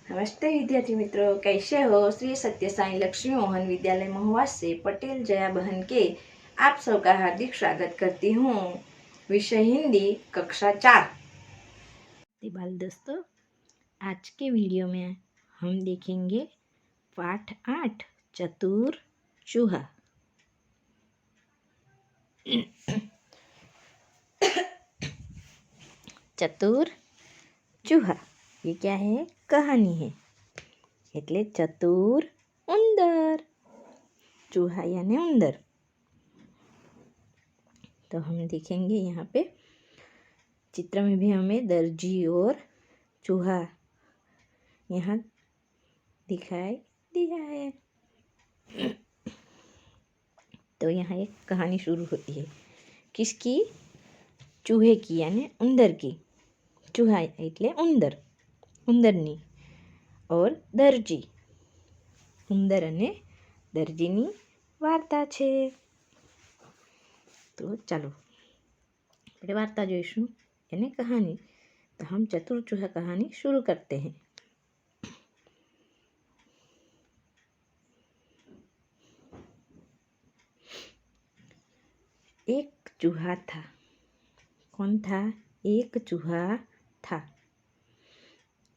नमस्ते विद्यार्थी मित्रों, कैसे हो। श्री सत्य साई लक्ष्मी मोहन विद्यालय महुआ से पटेल जया बहन के आप सबका हार्दिक स्वागत करती हूँ। विषय हिंदी, कक्षा 4। बाल दोस्तों, आज के वीडियो में हम देखेंगे पाठ 8 चतुर चूहा। चतुर चूहा ये क्या है? कहानी है। એટલે ચતુર उंदर, चूहा यानी उंदर। तो हम देखेंगे यहाँ पे चित्र में भी हमें दर्जी और चूहा यहाँ दिखाई दिया है। तो यहाँ एक कहानी शुरू होती है। किसकी? चूहे की यानी उंदर की। चूहा એટલે उंदर, उंदरनी और દરજી। ઉંદર અને દરજીની વાર્તા છે। તો ચાલો આપણે વાર્તા જોઈશું, એને કહાની। तो हम चतुर चूहा कहानी शुरू करते हैं। एक चूहा था। कौन था? एक चूहा था।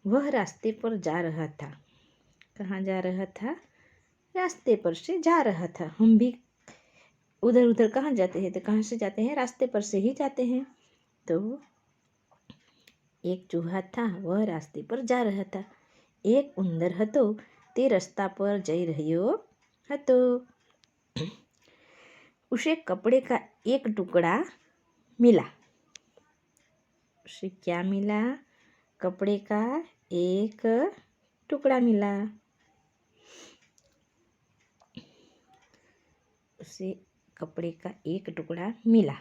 वह रास्ते पर जा रहा था। कहाँ जा रहा था? रास्ते पर से जा रहा था। हम भी उधर उधर कहाँ जाते हैं? तो कहाँ से जाते हैं? रास्ते पर से ही जाते हैं। तो एक चूहा था, वह रास्ते पर जा रहा था। एक उंदर હતો તે રસ્તા પર જઈ રહ્યો હતો। उसे कपड़े का एक टुकड़ा मिला। उसे क्या मिला? कपड़े का एक टुकड़ा मिला। उसे कपड़े का एक टुकड़ा मिला।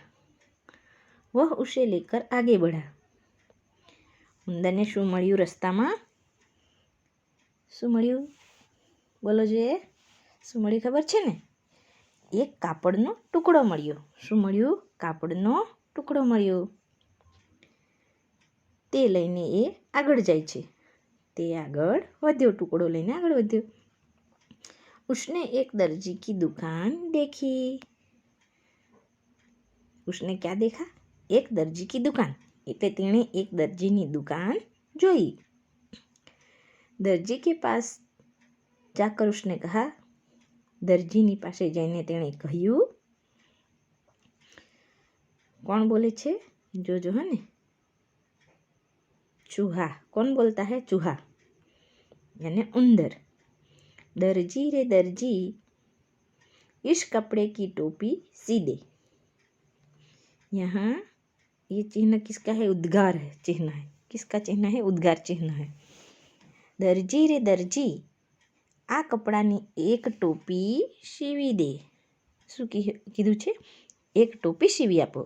वह उसे लेकर आगे बढ़ा। ઉંદરને શું મળ્યું રસ્તામાં? શું મળ્યું? બોલો જોઈએ, શું મળ્યું ખબર છે ને? એક કાપડનો ટુકડો મળ્યો। શું મળ્યું? કાપડનો ટુકડો મળ્યો। તે લઈને એ આગળ જાય છે। તે આગળ વધ્યો, ટુકડો લઈને આગળ વધ્યો। उसने एक दर्जी की दुकान देखी। उसने क्या देखा? एक दर्जी की दुकान એટલે તેણે એક દરજીની दुकान જોઈ। दर्जी के पास जाकर उसने कहा, દરજીની પાસે જઈને તેણે કહ્યું। कौन बोले छे? जो है ने, चूहा। कौन बोलता है? चूहा यानी उंदर। दर्जी रे दर्जी, इस कपड़े की टोपी सी दे। यहाँ ये चिन्ह किसका है? उद्गार है, चिन्ह है। किसका चिन्ह है? उद्गार चिन्ह है। दर्जी रे दर्जी, आ कपड़ानी एक टोपी सीवी दे। શું કીધું છે? एक टोपी सीवी आपो।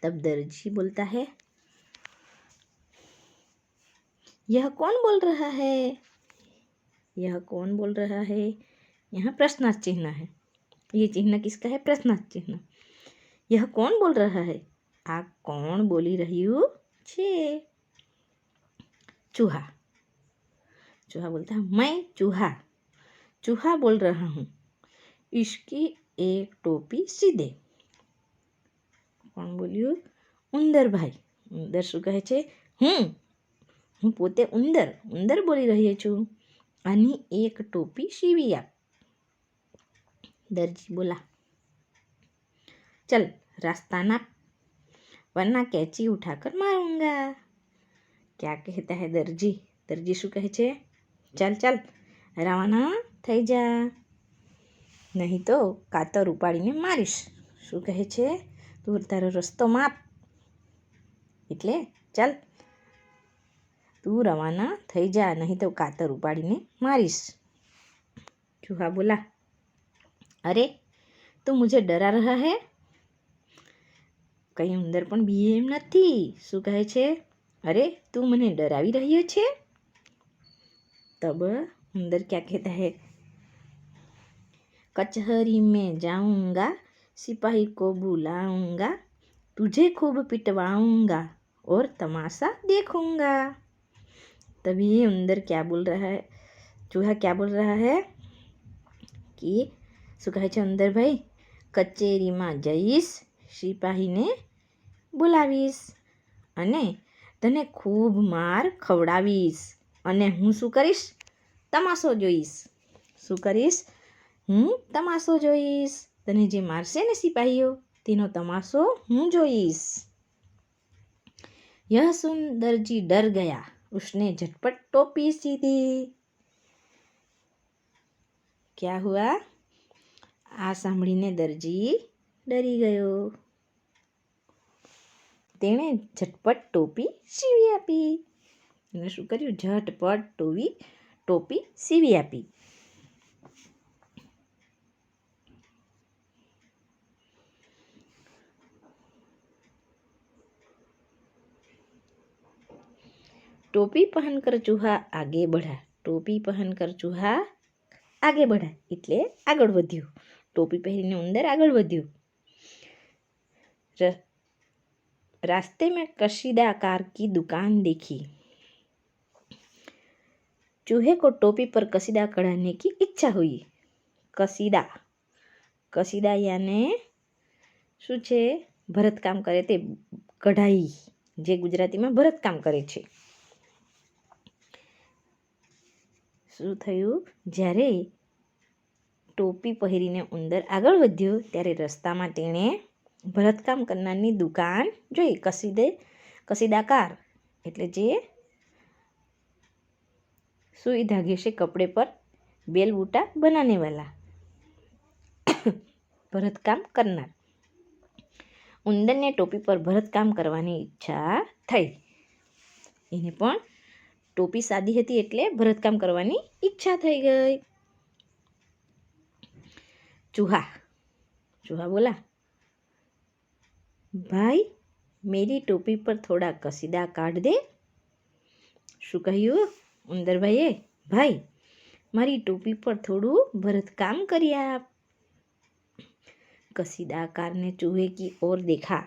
तब दर्जी बोलता है, यह कौन बोल रहा है? यह कौन बोल रहा है? यहाँ प्रश्नार्थ चिन्ह है। ये चिन्ह किसका है? प्रश्नार्थ चिन्ह। यह कौन बोल रहा है? आ कौन बोली રહ્યું છે? चूहा। चूहा बोलता है, मैं चूहा चूहा बोल रहा हूँ। इसकी एक टोपी सी दे। કોણ બોલ્યું? ઉંદર ભાઈ। ઉંદર શું કહે છે? હું પોતે ઉંદર બોલી રહ્યો છું। આની એક ટોપી સીવી આપ। દરજી બોલા, चल रास्ता नाप, वरना कैची उठाकर मारूंगा। क्या कहता है दर्जी? दर्जी શું કહે છે? चल चल रवाना થઈ જા, નહીં તો કાતર ઉપાડીને મારીશ। શું કહે છે? તું તારો રસ્તો માપ, એટલે ચાલ તું રવાના થઈ જા, નહીં તો કાતર ઉપાડીને મારીશ। चूहा बोला, अरे तू मुझे डरा रहा है? કઈ ઉંદર પણ બીએ એમ નથી। શું કહે છે? અરે તું મને ડરાવી રહ્યો છે। तब उंदर क्या कहता है? कचहरी में जाऊंगा, सिपाही को बुलाऊंगा, तुझे खूब पिटवाऊंगा और तमाशा देखूंगा। तभी उंदर क्या बोल रहा है, चूहा क्या बोल रहा है कि શું કહે છે ઉંદરભાઈ, કચેરીમાં જઈશ, સિપાહીને બોલાવીશ અને તને ખૂબ માર ખવડાવીશ અને હું શું કરીશ, તમાશો જોઈશ. શું કરીશ? હું તમાશો જોઈશ. તને જે મારશે ને સિપાહીઓ, તેનો તમાશો હું જોઈશ. यह सुन दर्जी डर गया. उसने झटपट टोपी सी दी. क्या हुआ? આ સાંભળીને દરજી ડરી ગયો. તેણે ઝટપટ ટોપી સીવી આપી. એને શું કર્યું? ઝટપટ ટોપી સીવી આપી. टोपी पहनकर चूहा आगे बढ़ा. टोपी पहनकर चूहा आगे बढ़ा એટલે આગળ વધ્યો. ટોપી પહેરીને ઉંદર આગળ વધ્યો. रास्ते में कशीदाकार की दुकान देखी. चूहे को टोपी पर कसीदा कढ़ाने की इच्छा हुई. कसीदा याने શું છે? ભરતકામ કરે તે કઢાઈ, જે ગુજરાતીમાં ભરતકામ કરે છે. શું થયું? જ્યારે ટોપી પહેરીને ઉંદર આગળ વધ્યો ત્યારે રસ્તામાં તેણે ભરતકામ કરનારની દુકાન જોઈ. કસીદાકાર એટલે જે સુઈ ધાગે से कपड़े पर बेल बूटा बनाने वाला, ભરતકામ કરનાર. ઉંદરને ટોપી પર ભરતકામ કરવાની ઈચ્છા થઈ. એને પણ ટોપી સાદી હતી એટલે ભરતકામ કરવાની ઈચ્છા થઈ ગઈ. चूहा बोला, भाई मेरी टोपी पर थोड़ा कसीदा काट दे. શું કહ્યું ઉંદરભાઈએ? ભાઈ મારી ટોપી પર થોડું ભરતકામ કરી આપ. कसीदाकार ने चूहे की ओर देखा.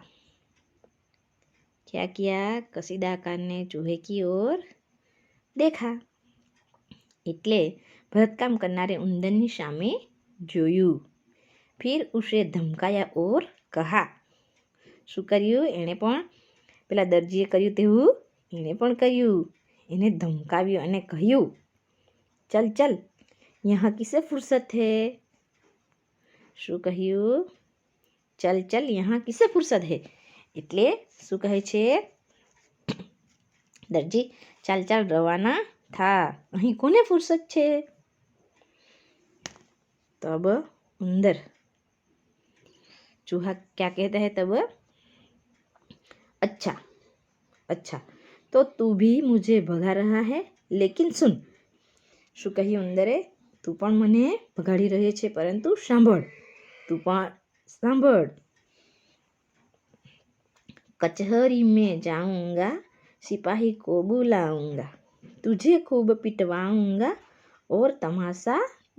क्या किया? कसीदाकार ने चूहे की ओर देखा એટલે ભરતકામ કરનારે ઉંદરની સામે જોયું. फिर उसे धमकाया और कहा. શું કર્યું? એણે પણ પેલા દરજીએ કર્યું તેવું એણે પણ કર્યું. એને ધમકાવ્યો અને કહ્યું, ચલ ચલ યહાં કિસે ફુરસત હે. શું કહ્યું? ચલ ચલ યહાં કિસે ફુરસત હે એટલે શું કહે છે દરજી, ચાલ ચાલ રવાના થા, અહીં કોને ફુરસત છે. तब उंदर चूहा क्या कहता है? तब अच्छा अच्छा तो तू भी मुझे भगा रहा है, लेकिन सुन. શું કહ્યું ઉંદરે? તું પણ મને ભગાડી રહી છે, પરંતુ સાંભળ. તું પણ સાંભળ. कचहरी में जाऊंगा, सिपाही को बुलाऊंगा, तुझे खूब पिटवाऊंगा और तमाशा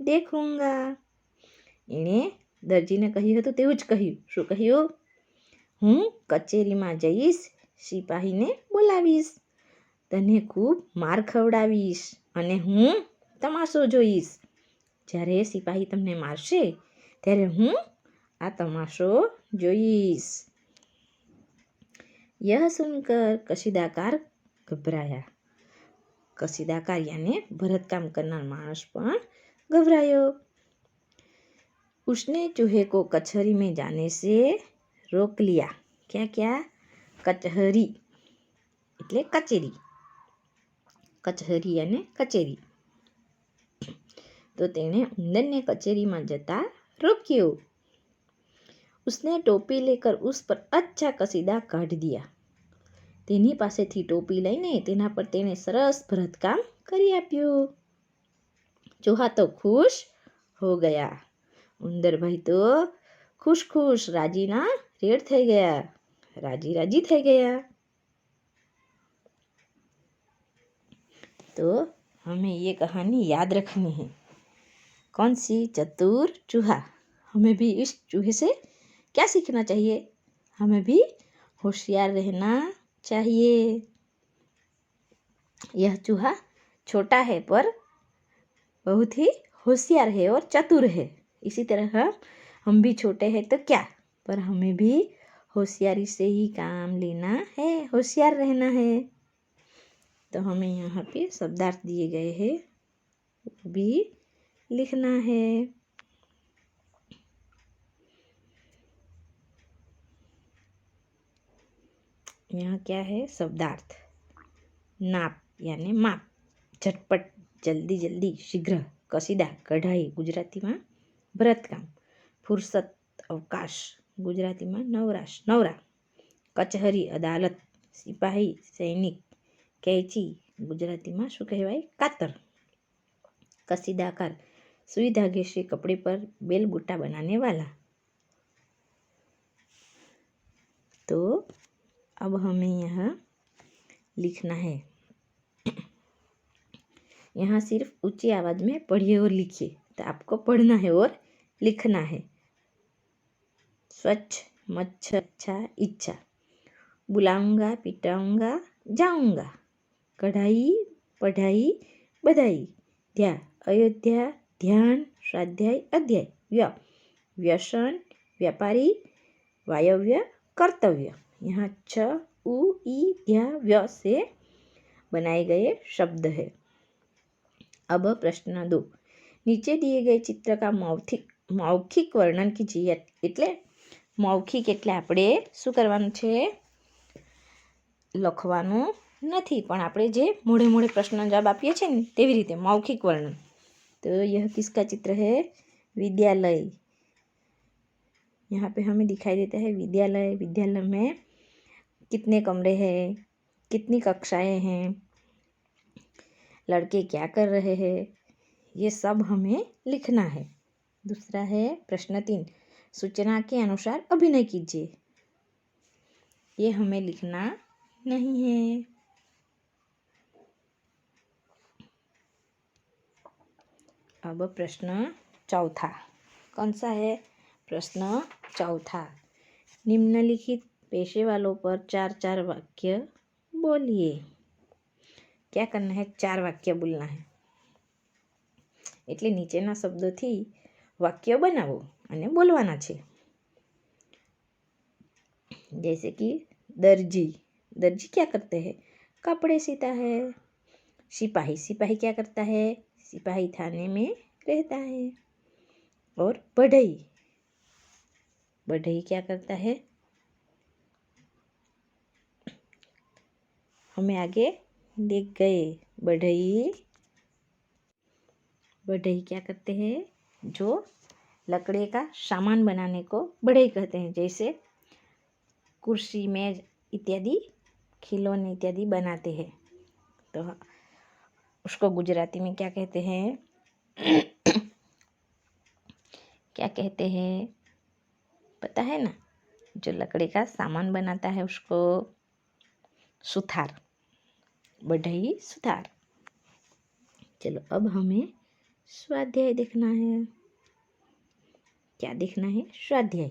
देखूंगा. એણે દરજીને કહ્યું હતું તેવું જ કહ્યું. શું કહ્યું? હું કચેરીમાં જઈશ, સિપાહીને બોલાવીશ, તને ખૂબ માર ખવડાવીશ અને હું તમાશો જોઈશ. જ્યારે સિપાહી તમને મારશે ત્યારે હું આ તમાશો જોઈશ. यह सुनकर कसीदाकार घबराया. कसीदाकार यानी भरतकाम करनार माणस પણ घबरायो. उसने चूहे को कचहरी में जाने से रोक लिया. क्या क्या? कचहरी એટલે કચેરી. કચહરી અને કચેરી. તો તેણે ઉંદરને કચેરીમાં જતા રોક્યો. उसने टोपी लेकर उस पर अच्छा कसीदा काट दिया. તેની પાસેથી ટોપી લઈને તેના પર તેણે સરસ ભરતકામ કરી આપ્યું. ચૂહા તો ખુશ હો ગયા. ઉંદરભાઈ તો ખુશ રાજીના રેડ થઈ ગયા, રાજી થઈ ગયા. तो हमें ये कहानी याद रखनी है. कौन सी? चतुर चूहा. हमें भी इस चूहे से क्या सीखना चाहिए? हमें भी होशियार रहना चाहिए. यह चूहा छोटा है पर बहुत ही होशियार है और चतुर है। इसी तरह हम भी छोटे हैं तो क्या, पर हमें भी होशियारी से ही काम लेना है, होशियार रहना है। तो हमें यहाँ पे शब्दार्थ दिए गए हैं, वो भी लिखना है। यहाँ क्या है? शब्दार्थ। नाप यानी माप, झटपट, जल्दी जल्दी, शीघ्र, कसीदा, कढ़ाई गुजरातीમાં ભરતકામ, ફુરસત, અવકાશ ગુજરાતીમાં નવરાશ, નવરા, કચહરી, અદાલત, સિપાહી, સૈનિક, कैची गुजरातीમાં શું કહેવાય? કાતર, कसीदाकार, सुई धागे से कपड़े पर बेल बूटा बनाने वाला। तो अब हमें यहाँ लिखना है। यहाँ सिर्फ ऊंची आवाज़ में पढ़िए और लिखिए। तो आपको पढ़ना है और लिखना है। स्वच्छ, मच्छ, अच्छा, इच्छा, बुलाऊंगा, पिटाऊंगा, जाऊंगा, कढ़ाई, पढ़ाई, बधाई, ध्या, अयोध्या, ध्यान, स्वाध्याय, अध्याय, व्यसन, व्यापारी, वायव्य, कर्तव्य। यहाँ छ, उ, ई, ध्या, व्य से बनाए गए शब्द है। अब प्रश्न 2, नीचे दिए गए चित्र का मौखिक वर्णन कीजिए। એટલે મૌખિક એટલે આપણે શું કરવાનું છે? લખવાનું નથી, પણ આપણે જે મોઢે મોઢે પ્રશ્ન જવાબ આપીએ છીએ ને તેવી રીતે મૌખિક વર્ણન। तो यह किसका चित्र है? विद्यालय। यहाँ पे हमें दिखाई देता है विद्यालय। विद्यालय में कितने कमरे हैं, कितनी कक्षाएं हैं, लड़के क्या कर रहे हैं, ये सब हमें लिखना है। दूसरा है प्रश्न 3, सूचना के अनुसार अभिनय कीजिए। ये हमें लिखना नहीं है। अब प्रश्न 4, कौन सा है? प्रश्न 4, निम्नलिखित पेशे वालों पर 4 वाक्य बोलिए। क्या करना है? 4 वाक्य बोलना है। એટલે નીચેના શબ્દોથી વાક્ય બનાવો અને બોલવાના છે। जैसे कि दर्जी, दर्जी क्या करते हैं? कपड़े सीता है। सिपाही, सिपाही क्या करता है? सिपाही थाने में रहता है। और बढ़ई, बढ़ई क्या करता है? हमें आगे देख गए। बढ़ई, बढ़ई क्या करते हैं? जो लकड़े का सामान बनाने को बढ़ई कहते हैं। जैसे कुर्सी, मेज इत्यादि खिलौने इत्यादि बनाते हैं, तो उसको गुजराती में क्या कहते हैं? क्या कहते हैं पता है ना? जो लकड़े का सामान बनाता है उसको सुथार, बढ़ई सुथार। चलो अब हमें स्वाध्याय देखना है। क्या देखना है? स्वाध्याय।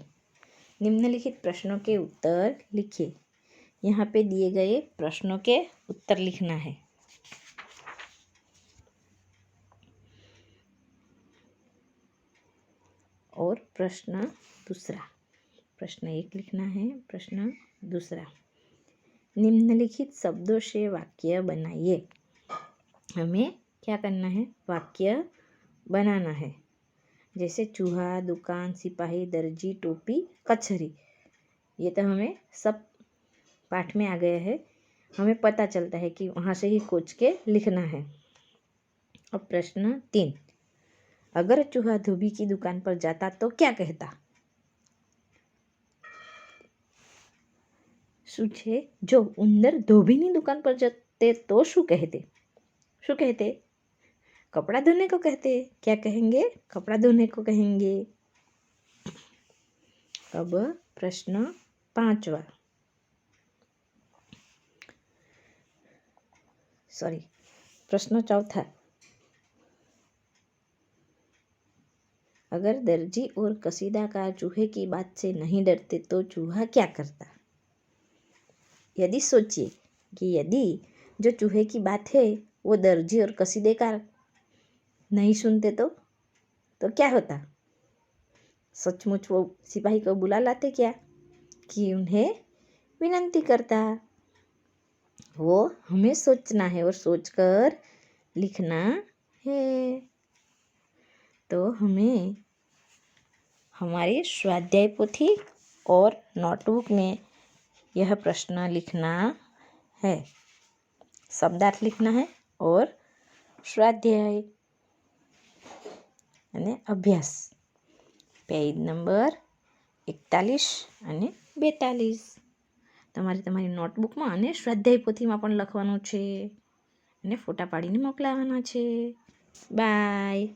निम्नलिखित प्रश्नों के उत्तर लिखिए। यहाँ पे दिए गए प्रश्नों के उत्तर लिखना है। और प्रश्न दूसरा, प्रश्न 1 लिखना है, प्रश्न दूसरा, निम्नलिखित शब्दों से वाक्य बनाइए। हमें क्या करना है? वाक्य बनाना है। जैसे चूहा, दुकान, सिपाही, दर्जी, टोपी, कचहरी। ये तो हमें सब पाठ में आ गया है, हमें पता चलता है कि वहाँ से ही खोज के लिखना है। अब प्रश्न 3, अगर चूहा धोबी की दुकान पर जाता तो क्या कहता? શું છે? જો ઉંદર ધોબીની દુકાન પર જતે તો શું કહેતે? શું કહેતે? कपड़ा धोने को कहते। क्या कहेंगे? कपड़ा धोने को कहेंगे। अब प्रश्न 5वां, सॉरी प्रश्न 4, अगर दर्जी और कसीदाकार चूहे की बात से नहीं डरते तो चूहा क्या करता? यदि सोचिए कि यदि जो चूहे की बात है वो दर्जी और कसीदेकार नहीं सुनते तो क्या होता? सचमुच वो सिपाही को बुला लाते क्या कि उन्हें विनती करता? वो हमें सोचना है और सोचकर लिखना है। तो हमें हमारे स्वाध्याय पोथी और नोटबुक में यह प्रश्न लिखना है, शब्दार्थ लिखना है और स्वाध्याय અને અભ્યાસ પેજ નંબર 41 અને 42 તમારી નોટબુકમાં અને સ્વાધ્યાય પોથીમાં પણ લખવાનું છે અને ફોટા પાડીને મોકલાવવાના છે. બાય.